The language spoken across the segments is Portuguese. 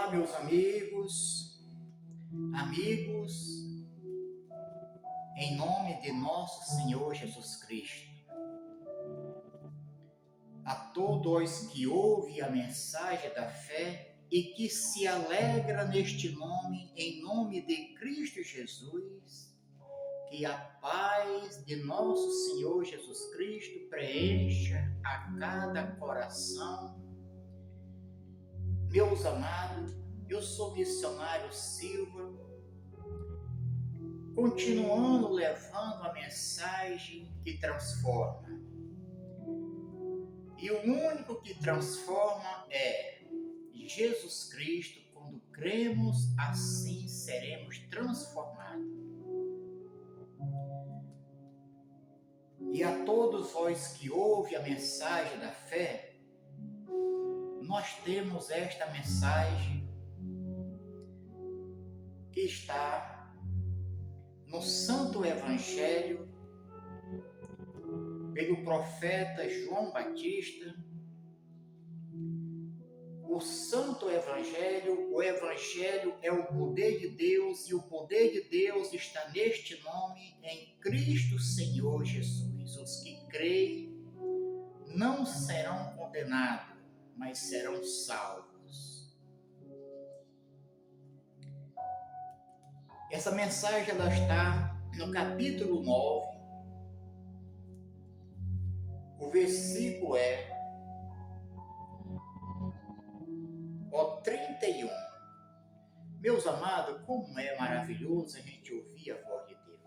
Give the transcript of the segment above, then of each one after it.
Olá, meus amigos, em nome de nosso Senhor Jesus Cristo, a todos que ouvem a mensagem da fé e que se alegra neste nome, em nome de Cristo Jesus, que a paz de nosso Senhor Jesus Cristo preencha a cada coração. Meus amados, eu sou missionário Silva, continuando levando a mensagem que transforma. E o único que transforma é Jesus Cristo. Quando cremos, assim seremos transformados. E a todos vós que ouvem a mensagem da fé, nós temos esta mensagem que está no Santo Evangelho pelo profeta João Batista. O Santo Evangelho, o Evangelho é o poder de Deus, e o poder de Deus está neste nome, em Cristo Senhor Jesus. Os que creem não serão condenados, mas serão salvos. Essa mensagem ela está no capítulo 9, o versículo é o 31. Meus amados, como é maravilhoso a gente ouvir a voz de Deus.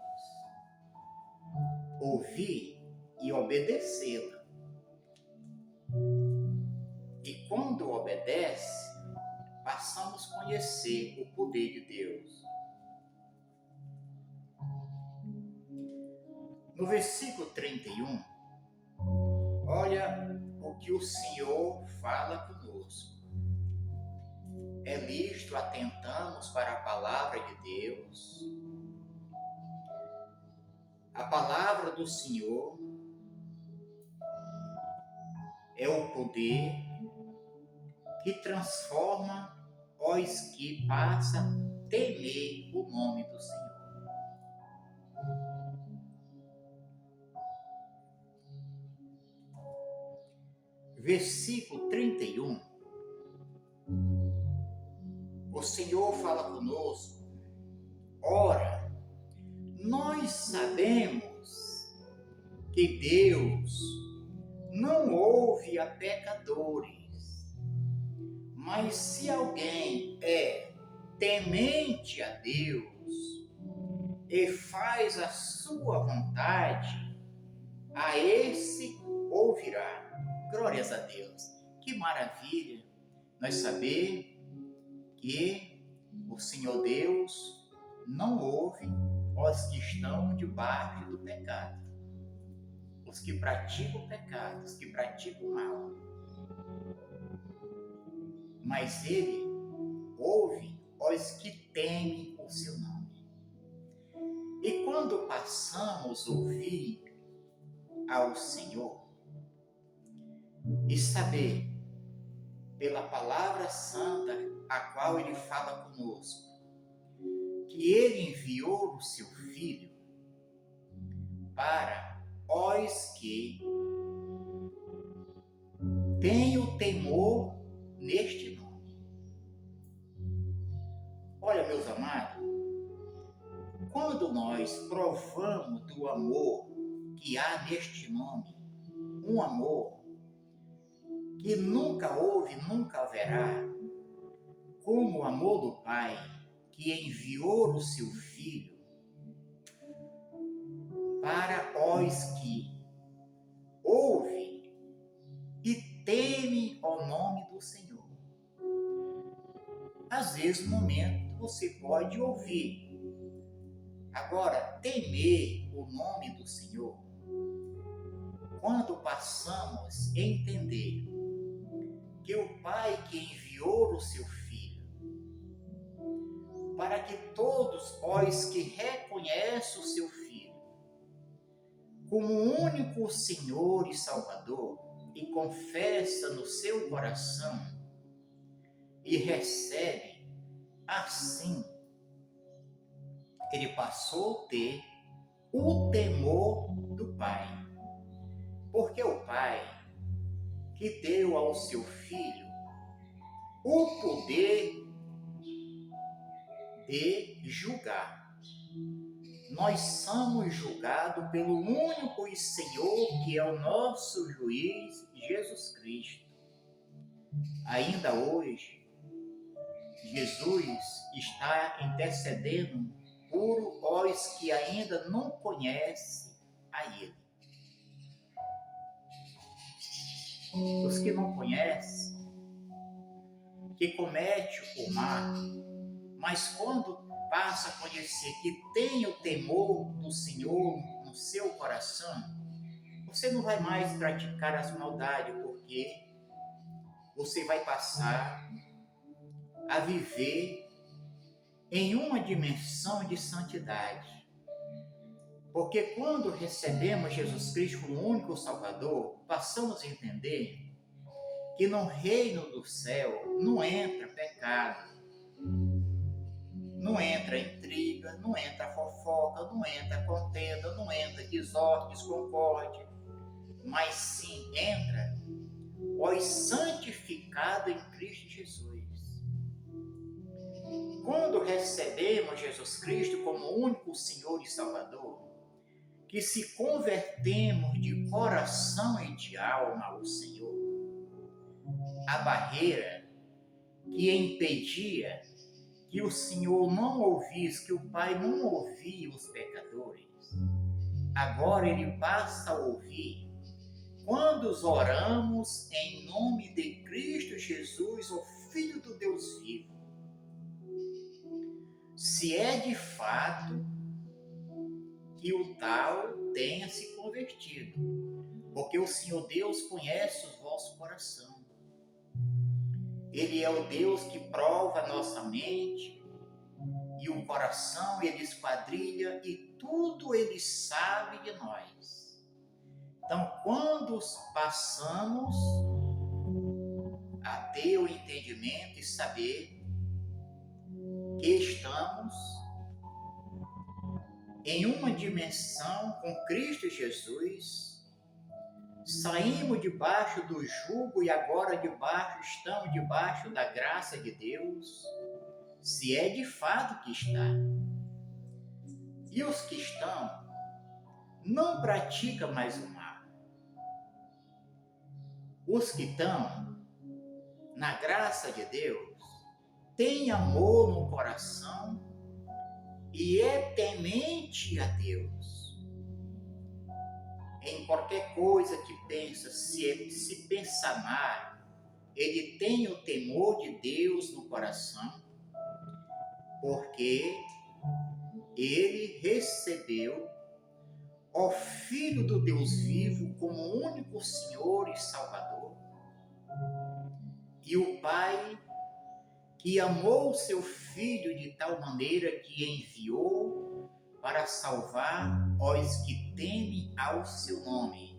Ouvir e obedecê-la. E quando obedece, passamos a conhecer o poder de Deus. No versículo 31, olha o que o Senhor fala conosco. É lícito atentamos para a palavra de Deus. A palavra do Senhor é o poder que transforma os que passam a temer o nome do Senhor. Versículo 31. O Senhor fala conosco. Ora, nós sabemos que Deus não ouve a pecadores, mas se alguém é temente a Deus e faz a sua vontade, a esse ouvirá. Glórias a Deus. Que maravilha nós saber que o Senhor Deus não ouve os que estão debaixo do pecado, os que praticam o pecado, os que praticam o mal. Mas Ele ouve os que temem o seu nome. E quando passamos a ouvir ao Senhor e saber pela palavra santa a qual Ele fala conosco, que Ele enviou o seu Filho para os que têm o temor neste nome. Olha, meus amados, quando nós provamos do amor que há neste nome, um amor que nunca houve, nunca haverá, como o amor do Pai, que enviou o seu Filho para os que ouvem e temem o nome do Senhor. Às vezes, no momento, você pode ouvir. Agora, temer o nome do Senhor, quando passamos a entender que o Pai que enviou o seu Filho, para que todos os que reconhecem o seu Filho como o único Senhor e Salvador e confessa no seu coração e recebe Assim, ele passou a ter o temor do Pai. Porque o Pai que deu ao seu Filho o poder de julgar. Nós somos julgados pelo único Senhor que é o nosso juiz, Jesus Cristo. Ainda hoje, Jesus está intercedendo por os que ainda não conhecem a Ele. Os que não conhecem, que comete o mal, mas quando passa a conhecer que tem o temor do Senhor no seu coração, você não vai mais praticar as maldades, porque você vai passar a viver em uma dimensão de santidade. Porque quando recebemos Jesus Cristo como único Salvador, passamos a entender que no reino do céu não entra pecado, não entra intriga, não entra fofoca, não entra contenda, não entra desordem, desconcórdia, mas sim entra os santificados em Cristo Jesus. Quando recebemos Jesus Cristo como único Senhor e Salvador, que se convertemos de coração e de alma ao Senhor, a barreira que impedia que o Senhor não ouvisse, que o Pai não ouvia os pecadores, agora Ele passa a ouvir quando oramos em nome de Cristo Jesus, o Filho do Deus vivo. Se é de fato que o tal tenha se convertido, porque o Senhor Deus conhece o vosso coração. Ele é o Deus que prova a nossa mente e o coração, Ele esquadrilha e tudo Ele sabe de nós. Então, quando passamos a ter o entendimento e saber que estamos em uma dimensão com Cristo Jesus, saímos debaixo do jugo e agora estamos debaixo da graça de Deus, se é de fato que está. E os que estão não praticam mais o mal. Os que estão na graça de Deus têm amor no coração e é temente a Deus. Em qualquer coisa que pensa, se pensar mal, ele tem o temor de Deus no coração, porque ele recebeu o Filho do Deus vivo como único Senhor e Salvador. E o Pai, que amou o seu Filho de tal maneira que enviou para salvar os que temem ao seu nome.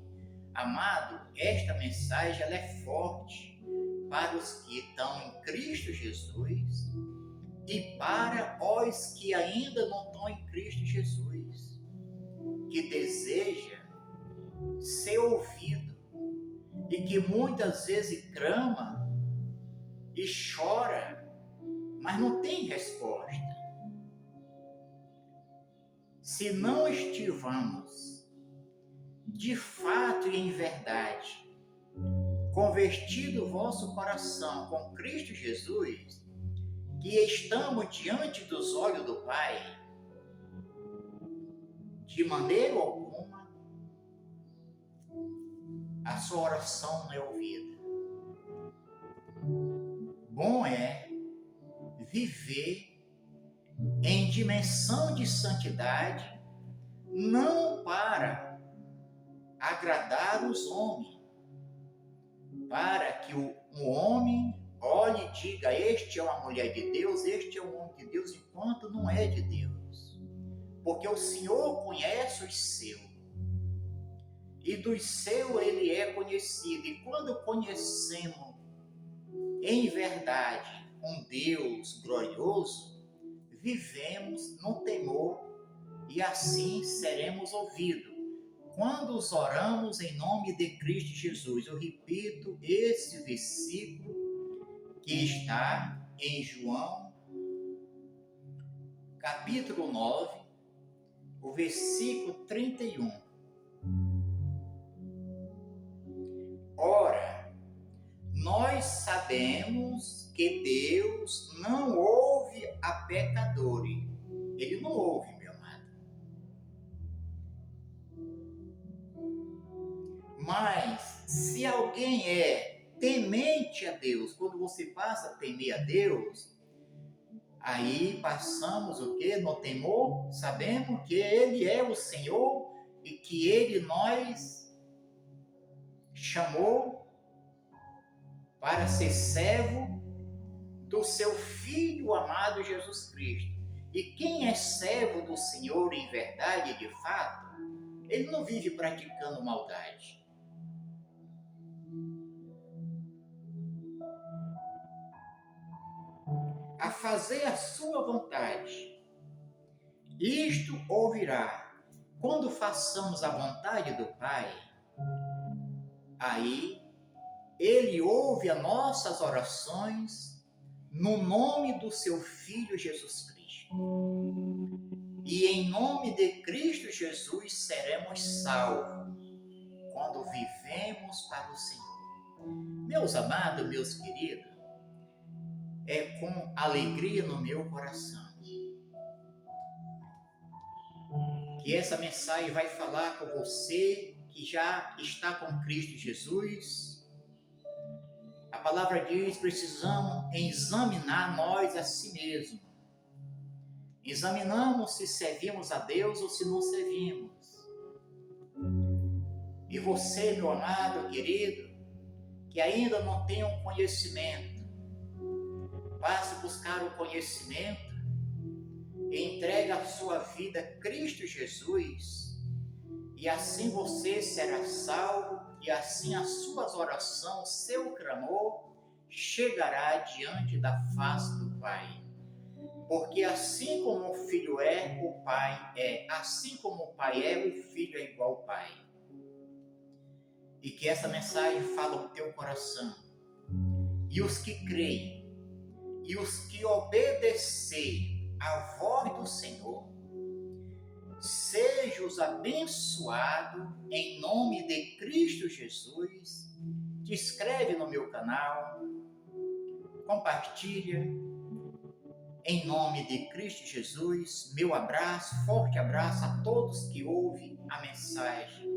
Amado, esta mensagem ela é forte para os que estão em Cristo Jesus e para os que ainda não estão em Cristo Jesus, que deseja ser ouvido e que muitas vezes clama e chora, mas não tem resposta. Se não estivermos de fato e em verdade convertido o vosso coração com Cristo Jesus, que estamos diante dos olhos do Pai, de maneira alguma a sua oração não é ouvida. Bom é viver em dimensão de santidade, não para agradar os homens, para que o homem olhe e diga: este é uma mulher de Deus, este é um homem de Deus, enquanto não é de Deus. Porque o Senhor conhece os seus, e dos seus ele é conhecido. E quando conhecemos em verdade um Deus glorioso, vivemos no temor e assim seremos ouvidos. Quando os oramos em nome de Cristo Jesus, eu repito esse versículo que está em João, capítulo 9, o versículo 31. Ora, nós sabemos que Deus não ouve a pecadores. Ele não ouve, meu amado. Mas, se alguém é temente a Deus, quando você passa a temer a Deus, aí passamos o quê? No temor, sabemos que Ele é o Senhor e que Ele nos chamou para ser servo do seu Filho amado Jesus Cristo. E quem é servo do Senhor em verdade e de fato, ele não vive praticando maldade. A fazer a sua vontade. Isto ouvirá. Quando façamos a vontade do Pai, aí Ele ouve as nossas orações no nome do seu Filho Jesus Cristo. E em nome de Cristo Jesus seremos salvos quando vivemos para o Senhor. Meus amados, meus queridos, é com alegria no meu coração que essa mensagem vai falar com você que já está com Cristo Jesus. A palavra diz, precisamos examinar nós a si mesmos. Examinamos se servimos a Deus ou se não servimos. E você, meu amado, querido, que ainda não tem um conhecimento, passe a buscar o conhecimento e entregue a sua vida a Cristo Jesus, e assim você será salvo, e assim as suas orações, seu clamor, chegará diante da face do Pai. Porque assim como o Filho é, o Pai é. Assim como o Pai é, o Filho é igual ao Pai. E que essa mensagem fala ao teu coração. E os que creem, e os que obedecer à voz do Senhor, sejam os abençoados em nome de Cristo Jesus. Te inscreve no meu canal, compartilha. Em nome de Cristo Jesus, meu abraço, forte abraço a todos que ouvem a mensagem